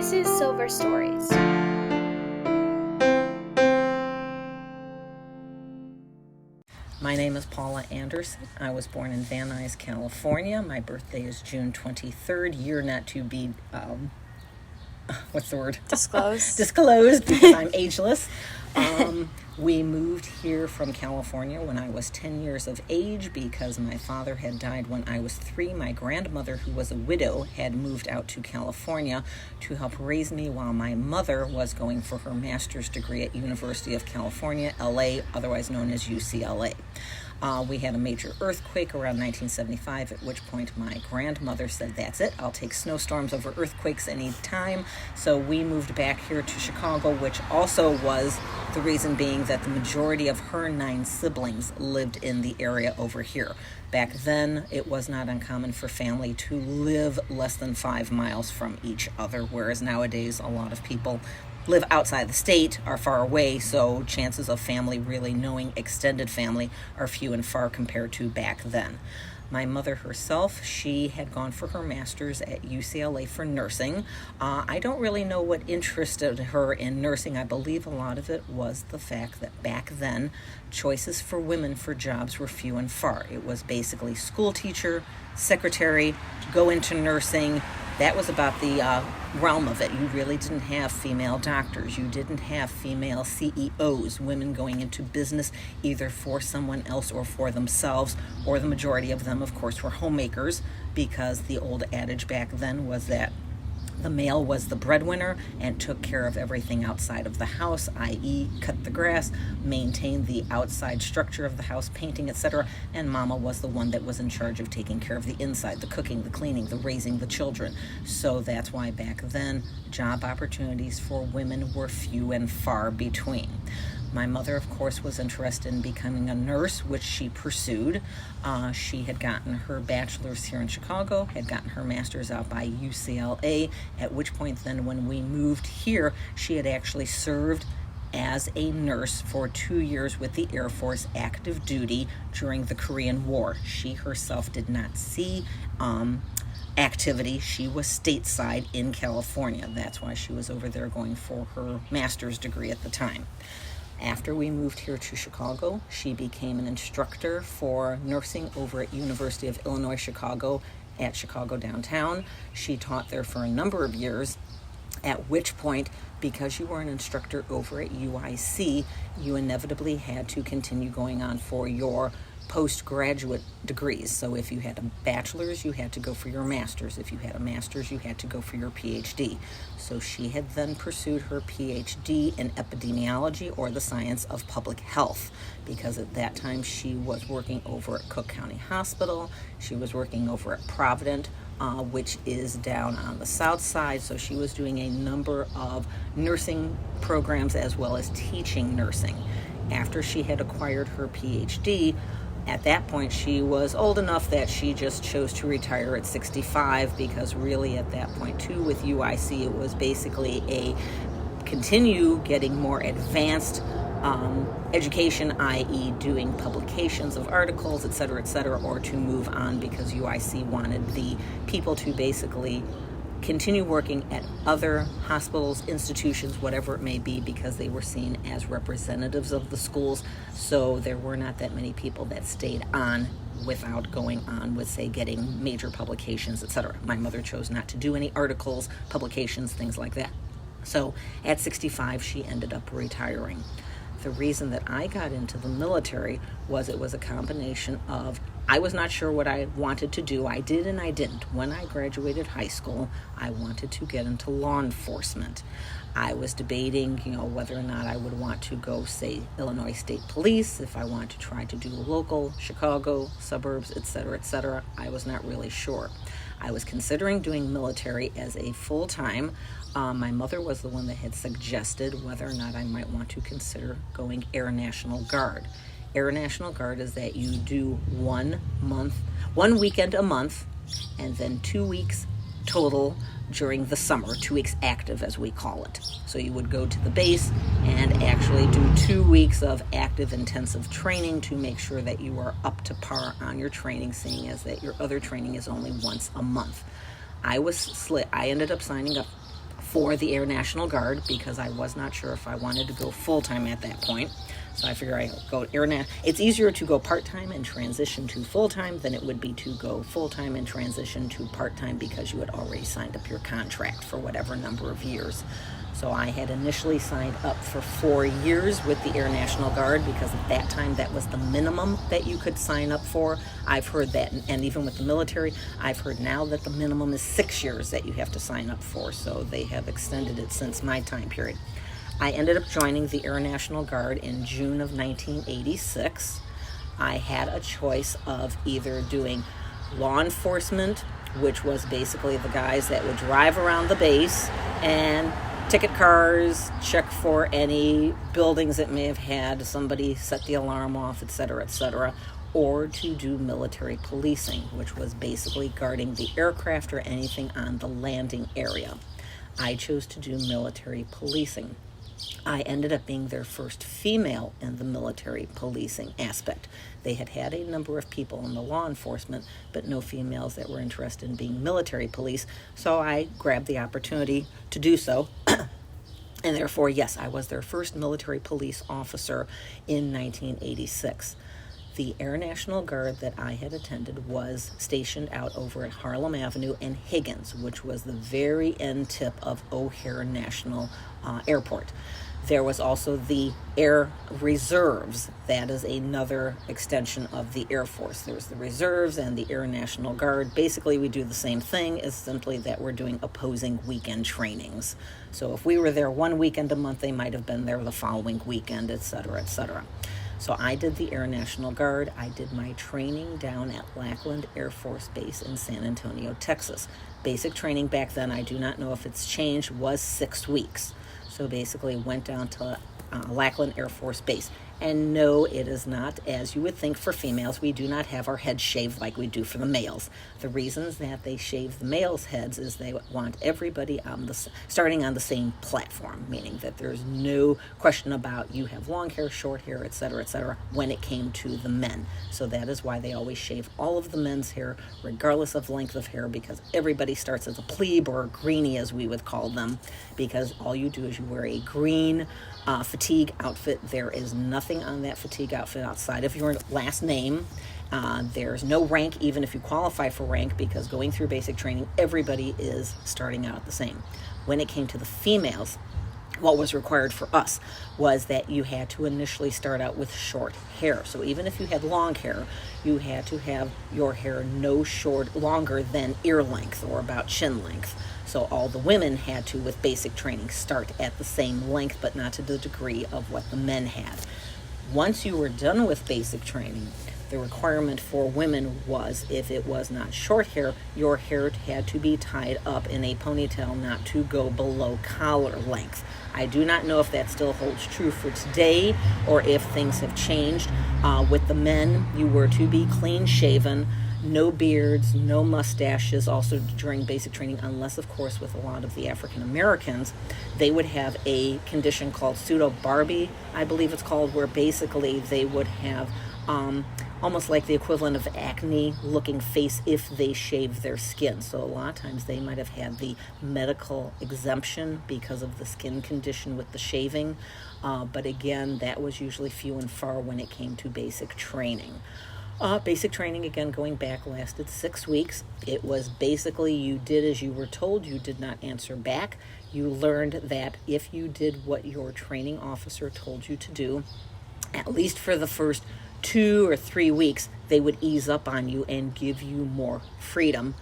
This is Silver Stories. My name is Paula Anderson. I was born in Van Nuys, California. My birthday is June 23rd, year not to be, what's the word? Disclosed because I'm ageless. We moved here from California when I was 10 years of age because my father had died when I was 3. My grandmother, who was a widow, had moved out to California to help raise me while my mother was going for her master's degree at University of California, LA, otherwise known as UCLA. We had a major earthquake around 1975, at which point my grandmother said, "That's it, I'll take snowstorms over earthquakes any time." So we moved back here to Chicago, which also was the reason being that the majority of her 9 siblings lived in the area over here. Back then, it was not uncommon for family to live less than 5 miles from each other, whereas nowadays a lot of people live outside the state, are far away, so chances of family really knowing extended family are few and far compared to back then. My mother herself, she had gone for her master's at UCLA for nursing. I don't really know what interested her in nursing. I believe a lot of it was the fact that back then, choices for women for jobs were few and far. It was basically school teacher, secretary, go into nursing. That was about the realm of it. You really didn't have female doctors. You didn't have female CEOs, women going into business either for someone else or for themselves, or the majority of them, of course, were homemakers, because the old adage back then was that the male was the breadwinner and took care of everything outside of the house, i.e. cut the grass, maintain the outside structure of the house, painting, etc. And mama was the one that was in charge of taking care of the inside, the cooking, the cleaning, the raising the children. So that's why back then job opportunities for women were few and far between. My mother, of course, was interested in becoming a nurse, which she pursued. She had gotten her bachelor's here in Chicago, had gotten her master's out by UCLA, at which point then when we moved here, she had actually served as a nurse for 2 years with the Air Force active duty during the Korean War. She herself did not see activity. She was stateside in California. That's why she was over there going for her master's degree at the time. After we moved here to Chicago, she became an instructor for nursing over at University of Illinois Chicago at Chicago downtown. She taught there for a number of years, at which point, because you were an instructor over at UIC, you inevitably had to continue going on for your postgraduate degrees. So if you had a bachelor's, you had to go for your master's. If you had a master's, you had to go for your PhD. So she had then pursued her PhD in epidemiology, or the science of public health, because at that time she was working over at Cook County Hospital. She was working over at Provident, which is down on the south side. So she was doing a number of nursing programs as well as teaching nursing. After she had acquired her PhD, at that point, she was old enough that she just chose to retire at 65, because really at that point, too, with UIC, it was basically a continue getting more advanced education, i.e. doing publications of articles, et cetera, or to move on, because UIC wanted the people to basically continue working at other hospitals, institutions, whatever it may be, because they were seen as representatives of the schools. So there were not that many people that stayed on without going on with, say, getting major publications, etc. My mother chose not to do any articles, publications, things like that. So at 65, she ended up retiring. The reason that I got into the military was it was a combination of, I was not sure what I wanted to do. I did and I didn't. When I graduated high school, I wanted to get into law enforcement. I was debating, whether or not I would want to go, say, Illinois State Police, if I wanted to try to do local, Chicago, suburbs, etc. I was not really sure. I was considering doing military as a full-time. My mother was the one that had suggested whether or not I might want to consider going Air National Guard. Air National Guard is that you do 1 weekend a month, and then 2 weeks total during the summer, 2 weeks active as we call it. So you would go to the base and actually do 2 weeks of active intensive training to make sure that you are up to par on your training, seeing as that your other training is only once a month. I ended up signing up for the Air National Guard because I was not sure if I wanted to go full-time at that point. So I figure I go it's easier to go part-time and transition to full-time than it would be to go full-time and transition to part-time because you had already signed up your contract for whatever number of years. So I had initially signed up for 4 years with the Air National Guard because at that time that was the minimum that you could sign up for. I've heard that, and even with the military, I've heard now that the minimum is 6 years that you have to sign up for. So they have extended it since my time period. I ended up joining the Air National Guard in June of 1986. I had a choice of either doing law enforcement, which was basically the guys that would drive around the base and ticket cars, check for any buildings that may have had somebody set the alarm off, etc., or to do military policing, which was basically guarding the aircraft or anything on the landing area. I chose to do military policing. I ended up being their first female in the military policing aspect. They had had a number of people in the law enforcement, but no females that were interested in being military police, so I grabbed the opportunity to do so. And therefore, yes, I was their first military police officer in 1986. The Air National Guard that I had attended was stationed out over at Harlem Avenue and Higgins, which was the very end tip of O'Hare National Airport. There was also the Air Reserves. That is another extension of the Air Force. There's the Reserves and the Air National Guard. Basically, we do the same thing, it's simply that we're doing opposing weekend trainings. So if we were there one weekend a month, they might have been there the following weekend, etc., etc. So I did the Air National Guard. I did my training down at Lackland Airforce Base in San Antonio, Texas. Basic training back then, I do not know if it's changed, was 6 weeks. So basically went down to Lackland Air Force Base. And no, it is not as you would think for females. We do not have our heads shaved like we do for the males. The reasons that they shave the males' heads is they want everybody starting on the same platform, meaning that there's no question about you have long hair, short hair, etc., when it came to the men. So that is why they always shave all of the men's hair, regardless of length of hair, because everybody starts as a plebe or a greenie, as we would call them, because all you do is you wear a green fatigue outfit. There is nothing on that fatigue outfit outside of your last name. There's no rank, even if you qualify for rank, because going through basic training, everybody is starting out the same. When it came to the females, what was required for us was that you had to initially start out with short hair. So even if you had long hair, you had to have your hair no longer than ear length or about chin length. So all the women had to, with basic training, start at the same length, but not to the degree of what the men had. Once you were done with basic training, the requirement for women was, if it was not short hair, your hair had to be tied up in a ponytail, not to go below collar length. I do not know if that still holds true for today or if things have changed. With the men, you were to be clean shaven, no beards, no mustaches, also during basic training, unless, of course, with a lot of the African Americans, they would have a condition called pseudo-Barbie, I believe it's called, where basically they would have almost like the equivalent of acne-looking face if they shave their skin. So a lot of times they might have had the medical exemption because of the skin condition with the shaving. But again, that was usually few and far when it came to basic training. Basic training, again, going back, lasted 6 weeks. It was basically you did as you were told. You did not answer back. You learned that if you did what your training officer told you to do, at least for the first 2 or 3 weeks, they would ease up on you and give you more freedom.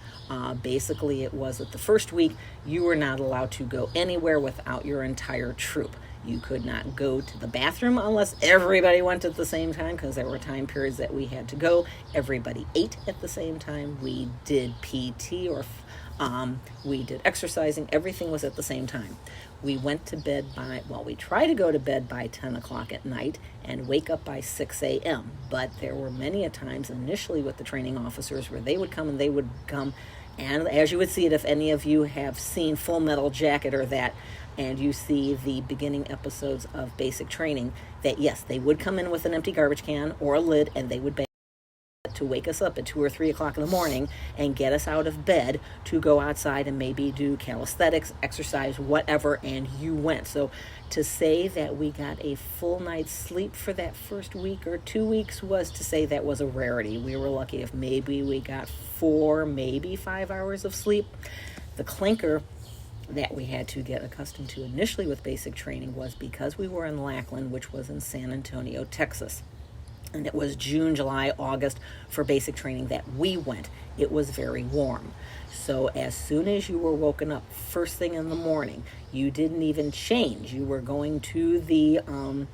Basically, it was that the first week, you were not allowed to go anywhere without your entire troop. You could not go to the bathroom unless everybody went at the same time, because there were time periods that we had to go. Everybody ate at the same time. We did PT or we did exercising. Everything was at the same time. We went to bed we try to go to bed by 10 o'clock at night and wake up by 6 a.m. But there were many a times initially with the training officers where they would come, and as you would see it, if any of you have seen Full Metal Jacket or that, and you see the beginning episodes of basic training, that yes, they would come in with an empty garbage can or a lid, and they would bang to wake us up at 2 or 3 o'clock in the morning and get us out of bed to go outside and maybe do calisthenics, exercise, whatever, and you went. So to say that we got a full night's sleep for that first week or 2 weeks was to say that was a rarity. We were lucky if maybe we got 4, maybe 5 hours of sleep. The clinker that we had to get accustomed to initially with basic training was because we were in Lackland, which was in San Antonio, Texas. And it was June, July, August for basic training that we went. It was very warm. So as soon as you were woken up first thing in the morning, you didn't even change. You were going to the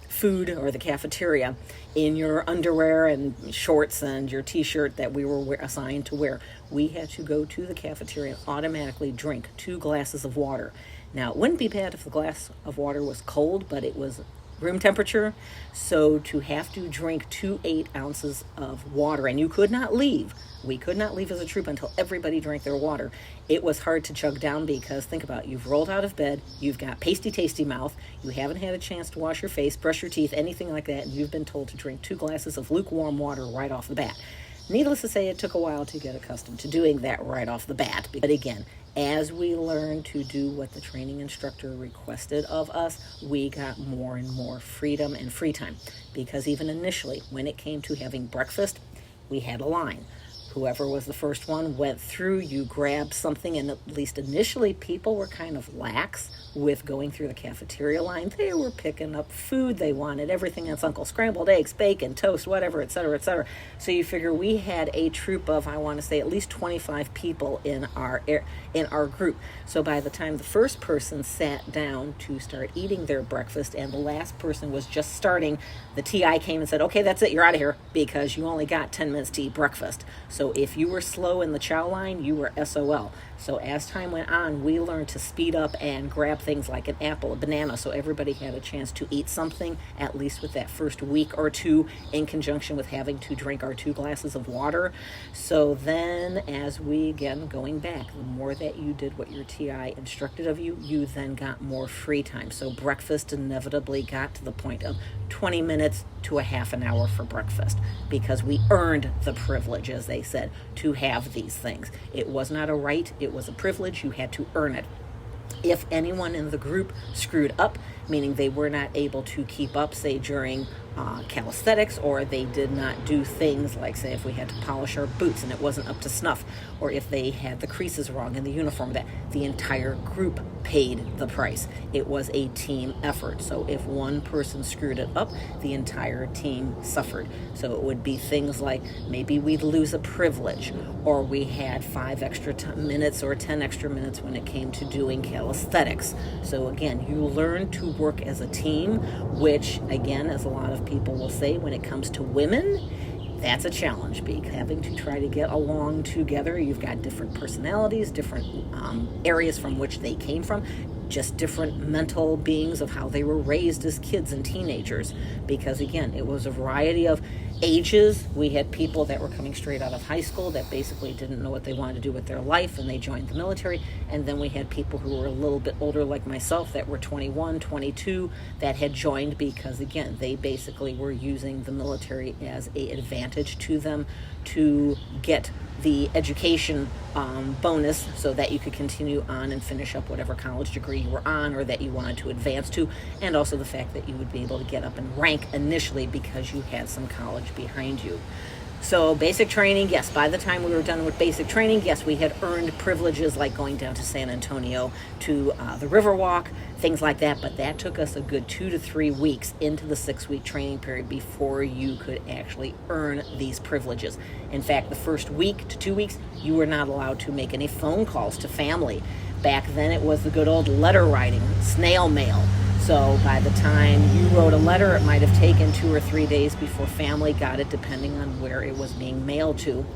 food or the cafeteria in your underwear and shorts and your t-shirt that we were assigned to wear. We had to go to the cafeteria and automatically drink 2 glasses of water. Now, it wouldn't be bad if the glass of water was cold, but it was room temperature. So to have to drink 2 8-ounces of water, and you could not leave. We could not leave as a troop until everybody drank their water. It was hard to chug down because think about it, you've rolled out of bed, you've got pasty tasty mouth, you haven't had a chance to wash your face, brush your teeth, anything like that, and you've been told to drink 2 glasses of lukewarm water right off the bat. Needless to say, it took a while to get accustomed to doing that right off the bat. But again, as we learned to do what the training instructor requested of us, we got more and more freedom and free time. Because even initially, when it came to having breakfast, we had a line. Whoever was the first one went through, you grabbed something, and at least initially people were kind of lax with going through the cafeteria line. They were picking up food they wanted, everything that's Uncle, scrambled eggs, bacon, toast, whatever, etc., etc. So you figure we had a troop of, I want to say, at least 25 people in our group. So by the time the first person sat down to start eating their breakfast and the last person was just starting, the TI came and said, okay, that's it, you're out of here because you only got 10 minutes to eat breakfast. So if you were slow in the chow line, you were SOL. So as time went on, we learned to speed up and grab things like an apple, a banana, so everybody had a chance to eat something, at least with that first week or two, in conjunction with having to drink our 2 glasses of water. So then as we, again, going back, the more that you did what your TI instructed of you, you then got more free time. So breakfast inevitably got to the point of 20 minutes to a half an hour for breakfast because we earned the privilege, as they said, to have these things. It was not a right, it was a privilege. You had to earn it. If anyone in the group screwed up, meaning they were not able to keep up, say during calisthenics, or they did not do things like, say, if we had to polish our boots and it wasn't up to snuff, or if they had the creases wrong in the uniform, that the entire group paid the price. It was a team effort. So if one person screwed it up, the entire team suffered. So it would be things like maybe we'd lose a privilege, or we had 5 extra minutes or 10 extra minutes when it came to doing calisthenics. So again, you learn to work as a team, which again, as a lot of people will say, when it comes to women, that's a challenge, because having to try to get along together, you've got different personalities, different areas from which they came from, just different mental beings of how they were raised as kids and teenagers, because again, it was a variety of ages. We had people that were coming straight out of high school that basically didn't know what they wanted to do with their life and they joined the military, and then we had people who were a little bit older like myself that were 21, 22 that had joined because again, they basically were using the military as an advantage to them to get the education bonus so that you could continue on and finish up whatever college degree you were on or that you wanted to advance to, and also the fact that you would be able to get up and rank initially because you had some college behind you. So basic training, yes, by the time we were done with basic training, yes, we had earned privileges like going down to San Antonio to the Riverwalk, things like that, but that took us a good 2 to 3 weeks into the 6-week training period before you could actually earn these privileges. In fact, the first week to 2 weeks, you were not allowed to make any phone calls to family. Back then it was the good old letter writing, snail mail. So by the time you wrote a letter, it might have taken 2 or 3 days before family got it, depending on where it was being mailed to.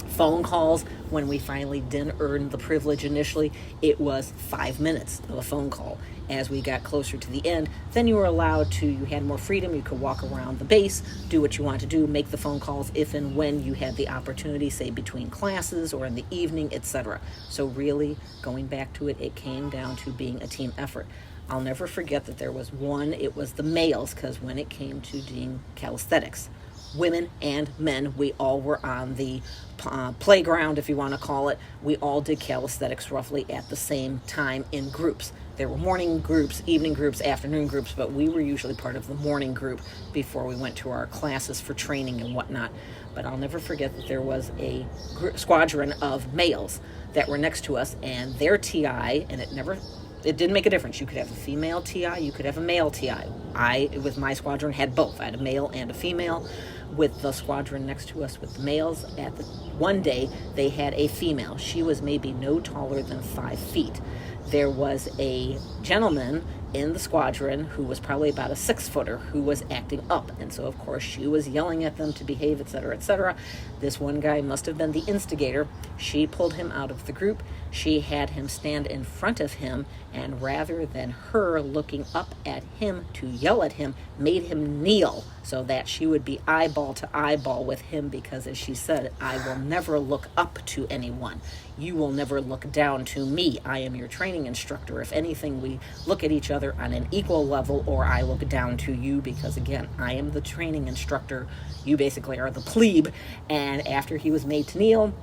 Phone calls, when we finally did earn the privilege initially, it was 5 minutes of a phone call. As we got closer to the end, then you were allowed to, you had more freedom, you could walk around the base, do what you want to do, make the phone calls if and when you had the opportunity, say between classes or in the evening, etc. So really, going back to it, it came down to being a team effort. I'll never forget that there was one, it was the males, because when it came to doing calisthenics, women and men. We all were on the playground, if you want to call it. We all did calisthenics roughly at the same time in groups. There were morning groups, evening groups, afternoon groups, but we were usually part of the morning group before we went to our classes for training and whatnot. But I'll never forget that there was a squadron of males that were next to us, and their TI, and it didn't make a difference. You could have a female TI, you could have a male TI. I, with my squadron, had both. I had a male and a female. With the squadron next to us with the males, one day they had a female. She was maybe no taller than 5 feet. There was a gentleman in the squadron who was probably about a 6-footer who was acting up. And so, of course, she was yelling at them to behave, etc., etc. This one guy must have been the instigator. She pulled him out of the group. She had him stand in front of him, and rather than her looking up at him to yell at him, made him kneel so that she would be eyeball to eyeball with him, because, as she said, I will never look up to anyone. You will never look down to me. I am your training instructor. If anything, we look at each other on an equal level, or I look down to you, because, again, I am the training instructor. You basically are the plebe. And after he was made to kneel,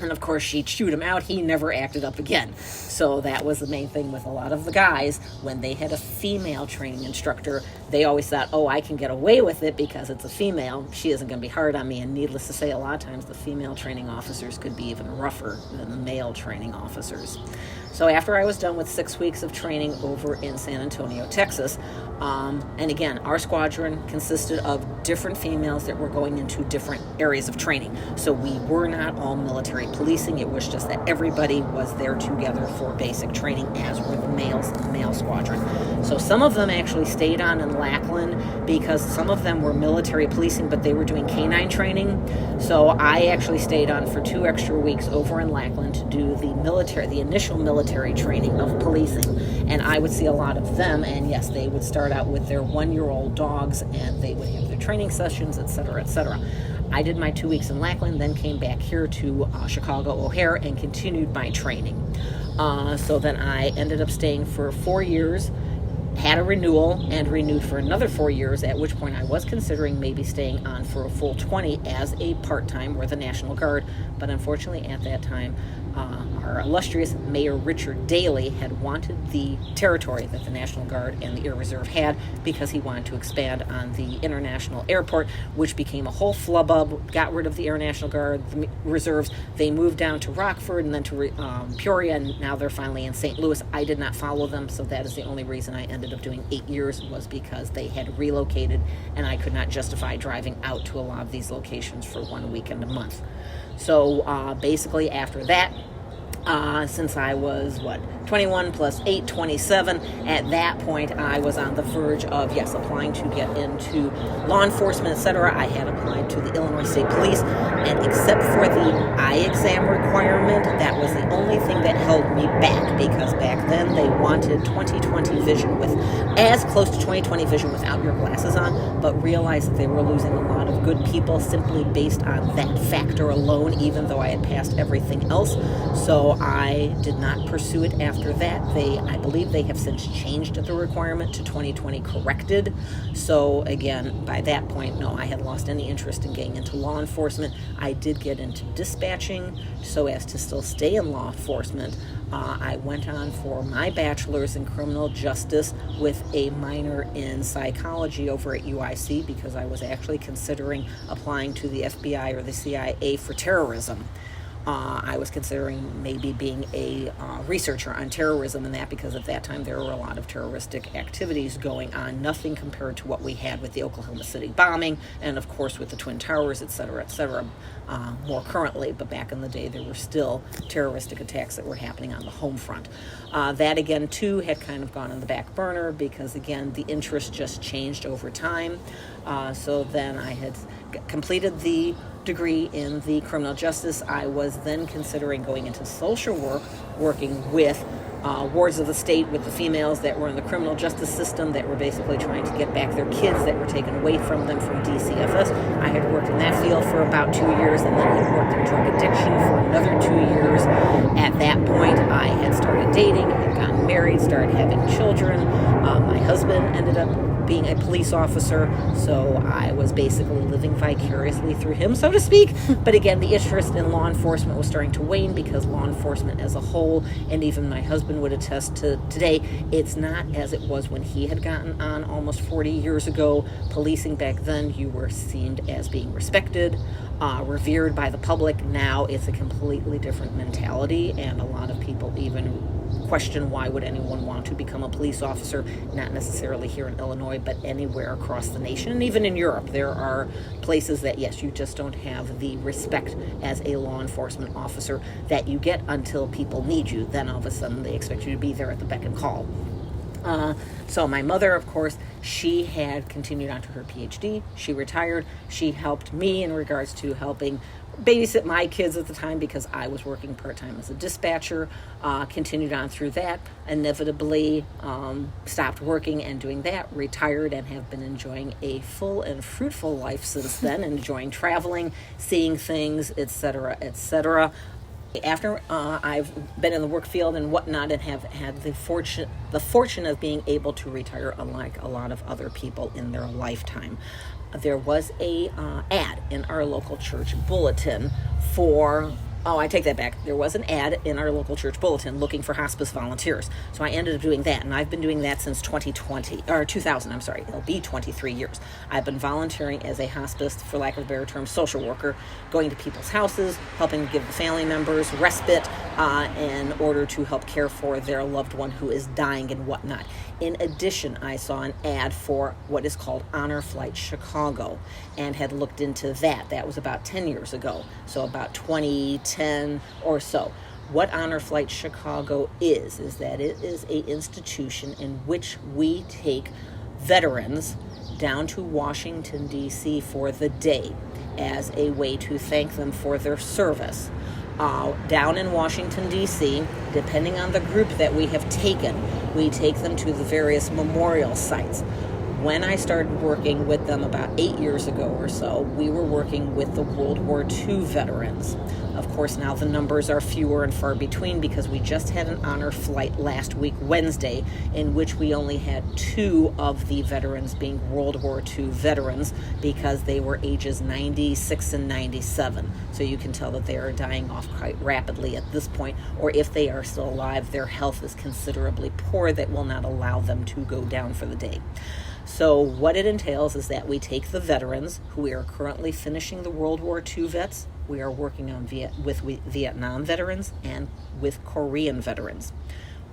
and of course she chewed him out, he never acted up again. So that was the main thing with a lot of the guys. When they had a female training instructor, they always thought, oh, I can get away with it because it's a female. She isn't going to be hard on me. And needless to say, a lot of times the female training officers could be even rougher than the male training officers. So after I was done with 6 weeks of training over in San Antonio, Texas, and again, our squadron consisted of different females that were going into different areas of training. So we were not all military policing. It was just that everybody was there together for basic training, as were the males in the male squadron. So some of them actually stayed on in Lackland because some of them were military policing, but they were doing canine training. So I actually stayed on for 2 extra weeks over in Lackland to do the initial military training of policing. And I would see a lot of them, and yes, they would start out with their 1-year-old dogs, and they would have their training sessions, etc., etc. I did my 2 weeks in Lackland, then came back here to Chicago O'Hare and continued my training. So then I ended up staying for 4 years, had a renewal, and renewed for another 4 years, at which point I was considering maybe staying on for a full 20 as a part-time with the National Guard. But unfortunately at that time, our illustrious Mayor Richard Daley had wanted the territory that the National Guard and the Air Reserve had, because he wanted to expand on the international airport, which became a whole flubbub. Got rid of the Air National Guard, the reserves. They moved down to Rockford and then to Peoria, and now they're finally in St. Louis. I did not follow them, so that is the only reason I ended up doing 8 years, was because they had relocated, and I could not justify driving out to a lot of these locations for 1 weekend a month. So basically after that, since I was, 21 plus 8, 27, at that point I was on the verge of, applying to get into law enforcement, etc. I had applied to the Illinois State Police, and except for the eye exam requirement, that was the only thing that held me back, because back then they wanted 20/20 vision, with as close to 20/20 vision without your glasses on, but realized that they were losing a lot of good people simply based on that factor alone, even though I had passed everything else. So I did not pursue it after that. I believe they have since changed the requirement to 20/20 corrected. So again, by that point, no, I had lost any interest in getting into law enforcement. I did get into dispatching so as to still stay in law enforcement. I went on for my bachelor's in criminal justice with a minor in psychology over at UIC, because I was actually considering applying to the FBI or the CIA for terrorism. I was considering maybe being a researcher on terrorism and that, because at that time there were a lot of terroristic activities going on, nothing compared to what we had with the Oklahoma City bombing, and of course with the Twin Towers, etc., more currently. But back in the day there were still terroristic attacks that were happening on the home front. That again too had kind of gone on the back burner, because again the interest just changed over time. So then I had completed the degree in the criminal justice. I was then considering going into social work, working with wards of the state with the females that were in the criminal justice system that were basically trying to get back their kids that were taken away from them from DCFS. I had worked in that field for about 2 years, and then had worked in drug addiction for another 2 years. At that point, I had started dating, had gotten married, started having children. My husband ended up being a police officer, so I was basically living vicariously through him, so to speak. But again, the interest in law enforcement was starting to wane, because law enforcement as a whole, and even my husband would attest to today, it's not as it was when he had gotten on almost 40 years ago. Policing back then, you were seen as being respected, revered by the public. Now it's a completely different mentality, and a lot of people even question why would anyone want to become a police officer, not necessarily here in Illinois, but anywhere across the nation. And even in Europe, there are places that, yes, you just don't have the respect as a law enforcement officer that you get until people need you. Then all of a sudden they expect you to be there at the beck and call. So my mother, of course, she had continued on to her PhD. She retired. She helped me in regards to helping babysit my kids at the time, because I was working part-time as a dispatcher. Continued on through that, inevitably stopped working and doing that, retired, and have been enjoying a full and fruitful life since then, enjoying traveling, seeing things, etc., etc. After I've been in the work field and whatnot, and have had the fortune of being able to retire, unlike a lot of other people in their lifetime, there was a ad in our local church bulletin for, I take that back. There was an ad in our local church bulletin looking for hospice volunteers. So I ended up doing that, and I've been doing that since 2000, I'm sorry. It'll be 23 years. I've been volunteering as a hospice, for lack of a better term, social worker, going to people's houses, helping to give the family members respite in order to help care for their loved one who is dying and whatnot. In addition, I saw an ad for what is called Honor Flight Chicago, and had looked into that. That was about 10 years ago, so about 2010 or so. What Honor Flight Chicago is that it is an institution in which we take veterans down to Washington, D.C. for the day as a way to thank them for their service. Down in Washington, D.C., depending on the group that we have taken, we take them to the various memorial sites. When I started working with them about 8 years ago or so, we were working with the World War II veterans. Of course, now the numbers are fewer and far between, because we just had an honor flight last week, Wednesday, in which we only had 2 of the veterans being World War II veterans, because they were ages 96 and 97. So you can tell that they are dying off quite rapidly at this point, or if they are still alive, their health is considerably poor that will not allow them to go down for the day. So what it entails is that we take the veterans who we are currently finishing the World War II vets. We are working on with Vietnam veterans and with Korean veterans.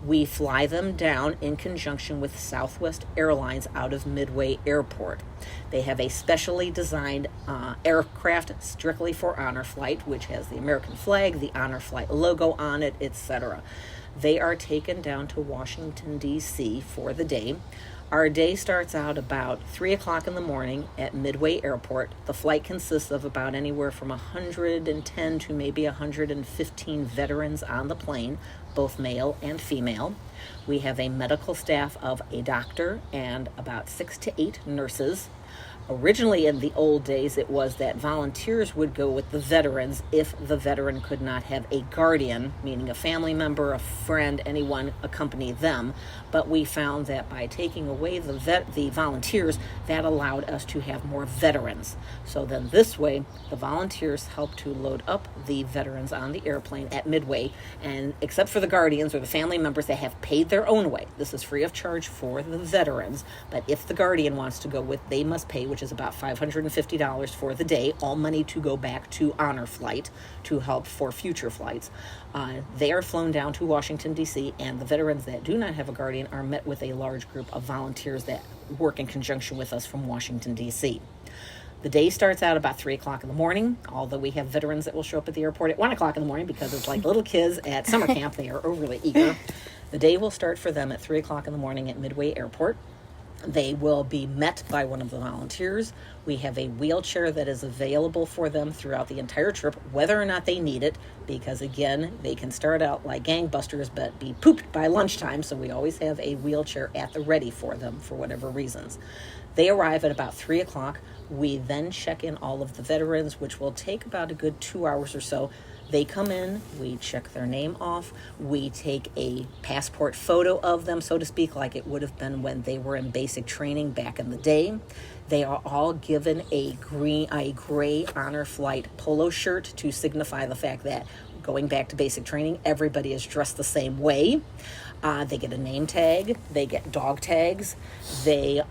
We fly them down in conjunction with Southwest Airlines out of Midway Airport. They have a specially designed aircraft strictly for Honor Flight, which has the American flag, the Honor Flight logo on it, etc. They are taken down to Washington, D.C. for the day. Our day starts out about 3 o'clock in the morning at Midway Airport. The flight consists of about anywhere from 110 to maybe 115 veterans on the plane, both male and female. We have a medical staff of a doctor and about 6 to 8 nurses. Originally, in the old days, it was that volunteers would go with the veterans if the veteran could not have a guardian, meaning a family member, a friend, anyone accompany them. But we found that by taking away the volunteers, that allowed us to have more veterans. So then this way, the volunteers help to load up the veterans on the airplane at Midway, and except for the guardians or the family members that have paid their own way, this is free of charge for the veterans, but if the guardian wants to go with, they must pay, which is about $550 for the day, all money to go back to Honor Flight to help for future flights. They are flown down to Washington, D.C., and the veterans that do not have a guardian are met with a large group of volunteers that work in conjunction with us from Washington, D.C. The day starts out about 3 o'clock in the morning, although we have veterans that will show up at the airport at 1 o'clock in the morning because it's like little kids at summer camp. They are overly eager. The day will start for them at 3 o'clock in the morning at Midway Airport. They will be met by one of the volunteers. We have a wheelchair that is available for them throughout the entire trip, whether or not they need it, because again, they can start out like gangbusters but be pooped by lunchtime, so we always have a wheelchair at the ready for them for whatever reasons. They arrive at about 3 o'clock. We then check in all of the veterans, which will take about a good 2 hours or so. They come in, we check their name off, we take a passport photo of them, so to speak, like it would have been when they were in basic training back in the day. They are all given a gray honor flight polo shirt to signify the fact that going back to basic training, everybody is dressed the same way. They get a name tag, they get dog tags. They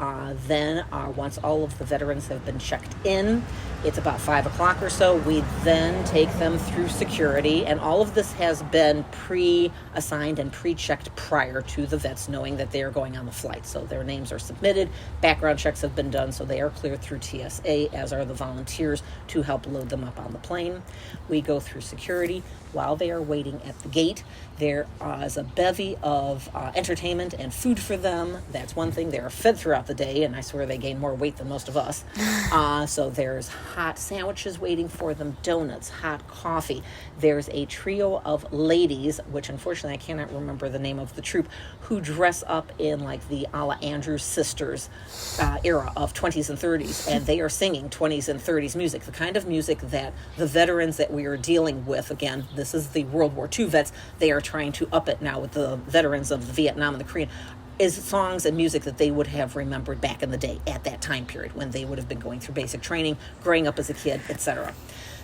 then, once all of the veterans have been checked in, it's about 5 o'clock or so, we then take them through security, and all of this has been pre-assigned and pre-checked prior to the vets knowing that they are going on the flight. So their names are submitted, background checks have been done, so they are cleared through TSA, as are the volunteers to help load them up on the plane. We go through security. While they are waiting at the gate, there is a bevy of entertainment and food for them. That's one thing. They are fed throughout the day, and I swear they gain more weight than most of us. So there's hot sandwiches waiting for them, donuts, hot coffee. There's a trio of ladies, which unfortunately I cannot remember the name of the troupe, who dress up in like the a la Andrews Sisters era of 20s and 30s, and they are singing 20s and 30s music, the kind of music that the veterans that we are dealing with, again, this is the World War II vets, they are trying to up it now with the veterans of the Vietnam and the Korean, is songs and music that they would have remembered back in the day at that time period when they would have been going through basic training, growing up as a kid, etc.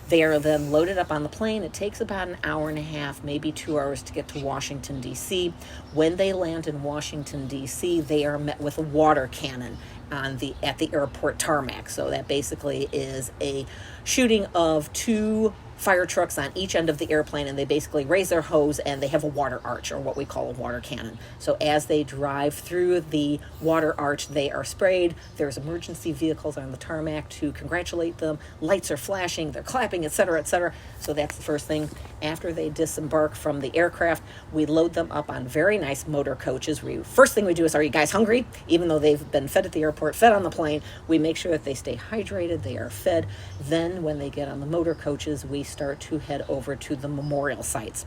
They are then loaded up on the plane. It takes about an hour and a half, maybe 2 hours to get to Washington, D.C. When they land in Washington, D.C., they are met with a water cannon at the airport tarmac. So that basically is a shooting of 2 fire trucks on each end of the airplane, and they basically raise their hose and they have a water arch, or what we call a water cannon. So as they drive through the water arch, they are sprayed. There's emergency vehicles on the tarmac to congratulate them. Lights are flashing, they're clapping, etc., etc. So that's the first thing. After they disembark from the aircraft, we load them up on very nice motor coaches. First thing we do is, are you guys hungry? Even though they've been fed at the airport, fed on the plane, we make sure that they stay hydrated, they are fed. Then when they get on the motor coaches, we start to head over to the memorial sites.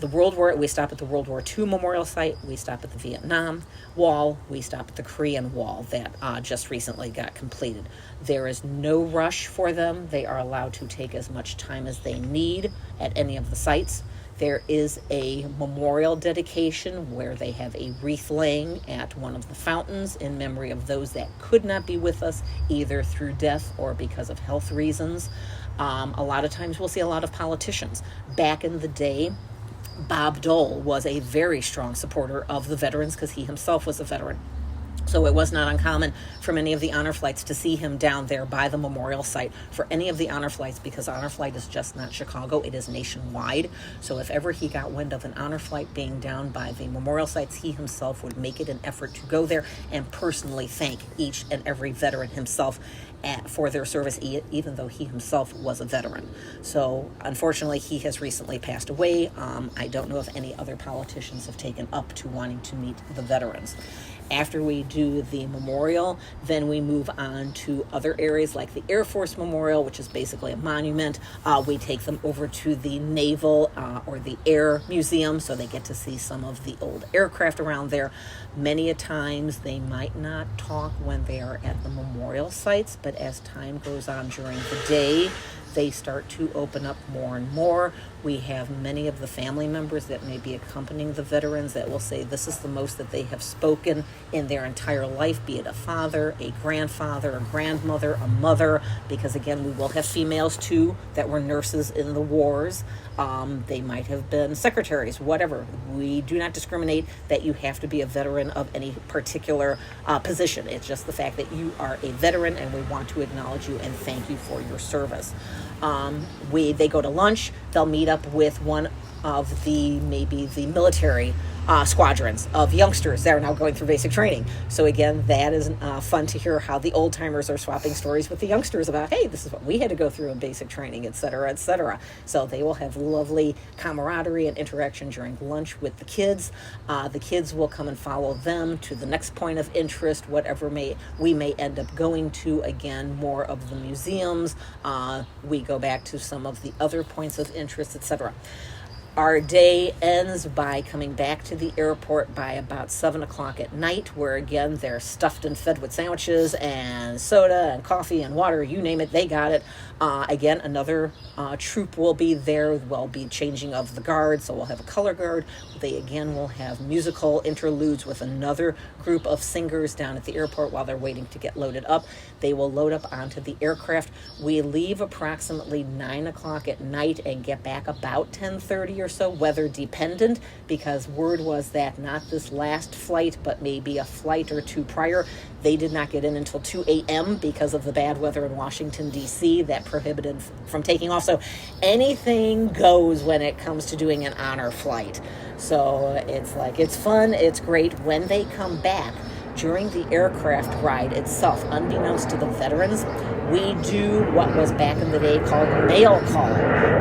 We stop at the World War II memorial site, we stop at the Vietnam Wall, we stop at the Korean Wall that just recently got completed. There is no rush for them. They are allowed to take as much time as they need at any of the sites. There is a memorial dedication where they have a wreath laying at one of the fountains in memory of those that could not be with us, either through death or because of health reasons. A lot of times we'll see a lot of politicians. Back in the day, Bob Dole was a very strong supporter of the veterans because he himself was a veteran. So it was not uncommon for many of the honor flights to see him down there by the memorial site for any of the honor flights, because honor flight is just not Chicago, it is nationwide. So if ever he got wind of an honor flight being down by the memorial sites, he himself would make it an effort to go there and personally thank each and every veteran himself for their service, even though he himself was a veteran. So unfortunately, he has recently passed away. I don't know if any other politicians have taken up to wanting to meet the veterans. After we do the memorial, then we move on to other areas like the Air Force Memorial, which is basically a monument. We take them over to the Naval or the Air Museum, so they get to see some of the old aircraft around there. Many a times they might not talk when they are at the memorial sites, but as time goes on during the day, they start to open up more and more. We have many of the family members that may be accompanying the veterans that will say this is the most that they have spoken in their entire life, be it a father, a grandfather, a grandmother, a mother, because again, we will have females too that were nurses in the wars. They might have been secretaries, whatever. We do not discriminate that you have to be a veteran of any particular position. It's just the fact that you are a veteran and we want to acknowledge you and thank you for your service. They go to lunch. They'll meet up with one of maybe the military squadrons of youngsters that are now going through basic training. So again, that is fun to hear how the old timers are swapping stories with the youngsters about, hey, this is what we had to go through in basic training, et cetera, et cetera. So they will have lovely camaraderie and interaction during lunch with the kids. The kids will come and follow them to the next point of interest, whatever we may end up going to. Again, more of the museums. We go back to some of the other points of interest, etc. Our day ends by coming back to the airport by about 7 o'clock at night, where again they're stuffed and fed with sandwiches and soda and coffee and water, you name it, they got it. Again, another troop will be there. We'll be changing of the guard, so we'll have a color guard. They again will have musical interludes with another group of singers down at the airport while they're waiting to get loaded up. They will load up onto the aircraft. We leave approximately 9 o'clock at night and get back about 10:30 or so, weather dependent, because word was that not this last flight, but maybe a flight or two prior, they did not get in until 2 a.m. because of the bad weather in Washington, D.C. that prohibited from taking off. So anything goes when it comes to doing an honor flight. So it's fun, it's great. When they come back, during the aircraft ride itself, unbeknownst to the veterans, we do what was back in the day called mail call,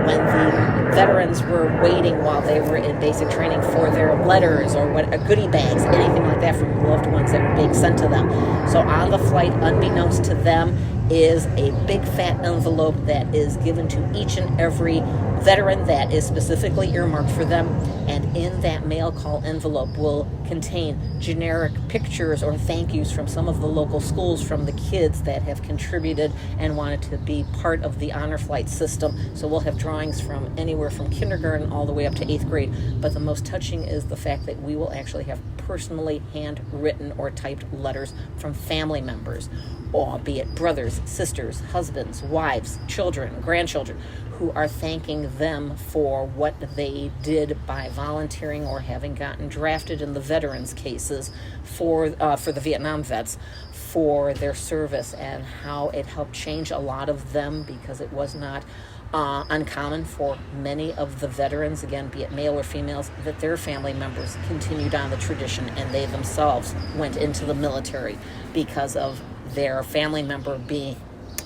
when the veterans were waiting while they were in basic training for their letters or goodie bags, anything like that from loved ones that were being sent to them. So on the flight, unbeknownst to them, is a big fat envelope that is given to each and every veteran that is specifically earmarked for them, and in that mail call envelope will contain generic pictures or thank yous from some of the local schools, from the kids that have contributed and wanted to be part of the honor flight system. So we'll have drawings from anywhere from kindergarten all the way up to 8th grade, but the most touching is the fact that we will actually have personally handwritten or typed letters from family members, albeit brothers, sisters, husbands, wives, children, grandchildren, who are thanking them for what they did by volunteering or having gotten drafted in the veterans cases for the Vietnam vets, for their service and how it helped change a lot of them, because it was not uncommon for many of the veterans, again, be it male or females, that their family members continued on the tradition and they themselves went into the military because of their family member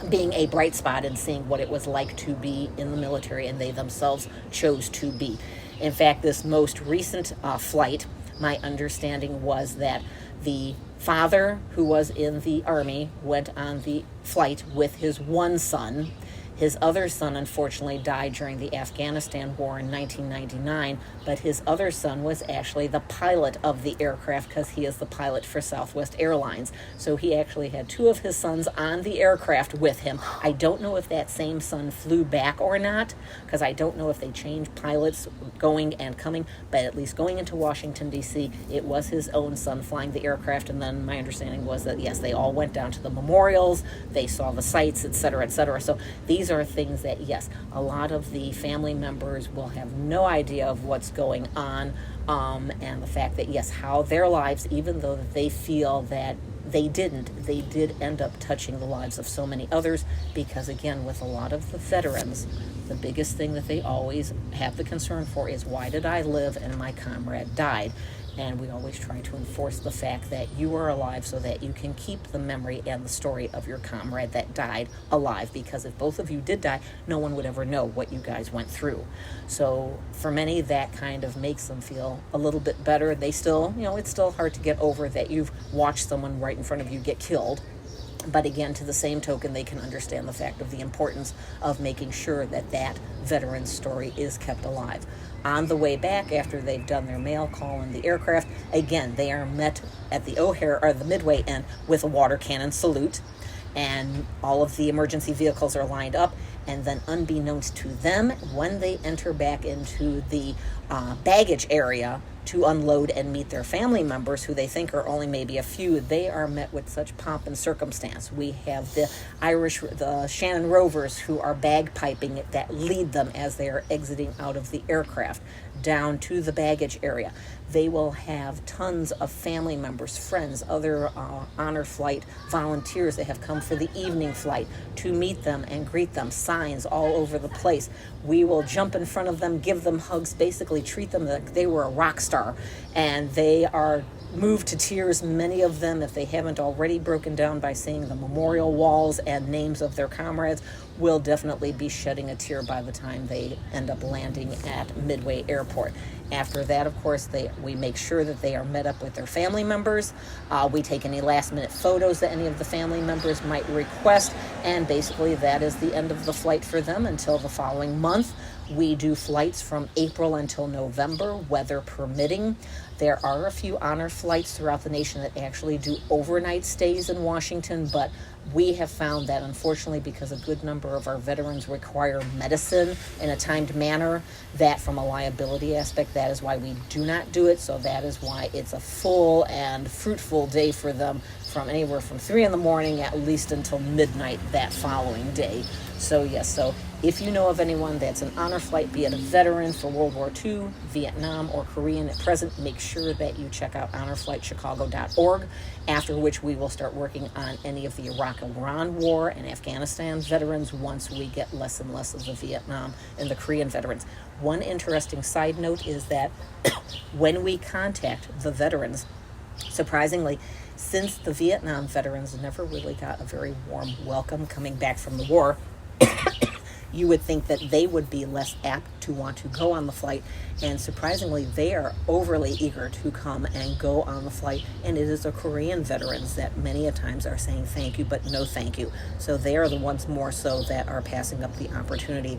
being a bright spot and seeing what it was like to be in the military, and they themselves chose to be. In fact, this most recent flight, my understanding was that the father, who was in the Army, went on the flight with his one son. His other son, unfortunately, died during the Afghanistan war in 1999, but his other son was actually the pilot of the aircraft, because he is the pilot for Southwest Airlines. So he actually had two of his sons on the aircraft with him. I don't know if that same son flew back or not, because I don't know if they changed pilots going and coming, but at least going into Washington, D.C., it was his own son flying the aircraft. And then my understanding was that, yes, they all went down to the memorials, they saw the sights, et cetera, et cetera. So these are things that, yes, a lot of the family members will have no idea of what's going on, and the fact that, yes, how their lives, even though they feel that they did end up touching the lives of so many others, because again, with a lot of the veterans, the biggest thing that they always have the concern for is, why did I live and my comrade died? And we always try to enforce the fact that you are alive so that you can keep the memory and the story of your comrade that died alive, because if both of you did die, no one would ever know what you guys went through. So for many, that kind of makes them feel a little bit better. They still, it's still hard to get over that you've watched someone right in front of you get killed. But again, to the same token, they can understand the fact of the importance of making sure that that veteran's story is kept alive. On the way back, after they've done their mail call in the aircraft, again, they are met at the O'Hare, or the Midway end, with a water cannon salute, and all of the emergency vehicles are lined up. And then, unbeknownst to them, when they enter back into the baggage area to unload and meet their family members, who they think are only maybe a few, they are met with such pomp and circumstance. We have the Shannon Rovers, who are bagpiping that lead them as they are exiting out of the aircraft. down to the baggage area. They will have tons of family members, friends, other honor flight volunteers that have come for the evening flight to meet them and greet them, signs all over the place. We will jump in front of them, give them hugs, basically treat them like they were a rock star. And they are moved to tears, many of them, if they haven't already broken down by seeing the memorial walls and names of their comrades, will definitely be shedding a tear by the time they end up landing at Midway Airport. After that, of course, we make sure that they are met up with their family members. We take any last-minute photos that any of the family members might request, and basically that is the end of the flight for them until the following month. We do flights from April until November, weather permitting. There are a few honor flights throughout the nation that actually do overnight stays in Washington, but we have found that, unfortunately, because a good number of our veterans require medicine in a timed manner, that from a liability aspect, that is why we do not do it. So that is why it's a full and fruitful day for them, from anywhere from 3 in the morning at least until midnight that following day. So yes, so if you know of anyone that's an honor flight, be it a veteran for World War II, Vietnam, or Korean at present, make sure that you check out honorflightchicago.org, after which we will start working on any of the Iraq-Iran War and Afghanistan veterans once we get less and less of the Vietnam and the Korean veterans. One interesting side note is that when we contact the veterans, surprisingly, since the Vietnam veterans never really got a very warm welcome coming back from the war, you would think that they would be less apt to want to go on the flight, and surprisingly they are overly eager to come and go on the flight, and it is the Korean veterans that many a times are saying thank you but no thank you. So they are the ones more so that are passing up the opportunity,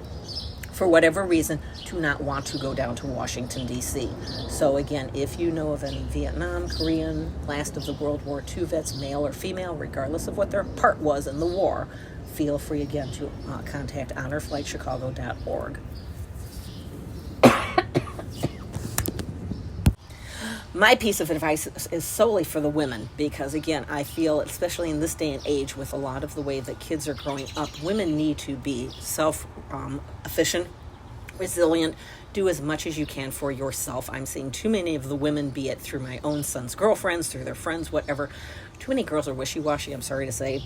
for whatever reason, to not want to go down to Washington, D.C. So again, if you know of any Vietnam, Korean, last of the World War II vets, male or female, regardless of what their part was in the war, feel free again to contact honorflightchicago.org. My piece of advice is solely for the women, because again, I feel, especially in this day and age, with a lot of the way that kids are growing up, women need to be self-efficient, resilient, do as much as you can for yourself. I'm seeing too many of the women, be it through my own son's girlfriends, through their friends, whatever, too many girls are wishy-washy, I'm sorry to say.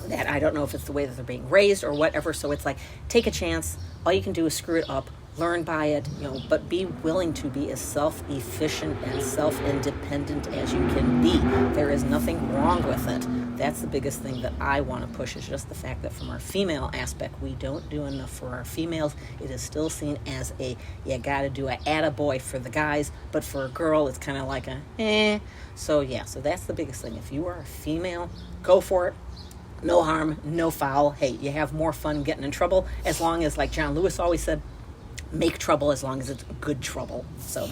That I don't know if it's the way that they're being raised or whatever. So it's like, take a chance. All you can do is screw it up, learn by it, but be willing to be as self-efficient and self-independent as you can be. There is nothing wrong with it. That's the biggest thing that I want to push, is just the fact that from our female aspect, we don't do enough for our females. It is still seen as you got to do a attaboy for the guys, but for a girl, it's kind of like So yeah, so that's the biggest thing. If you are a female, go for it. No harm, no foul. Hey, you have more fun getting in trouble, as long as, like John Lewis always said, make trouble as long as it's good trouble. So,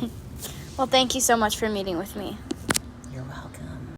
well, thank you so much for meeting with me. You're welcome.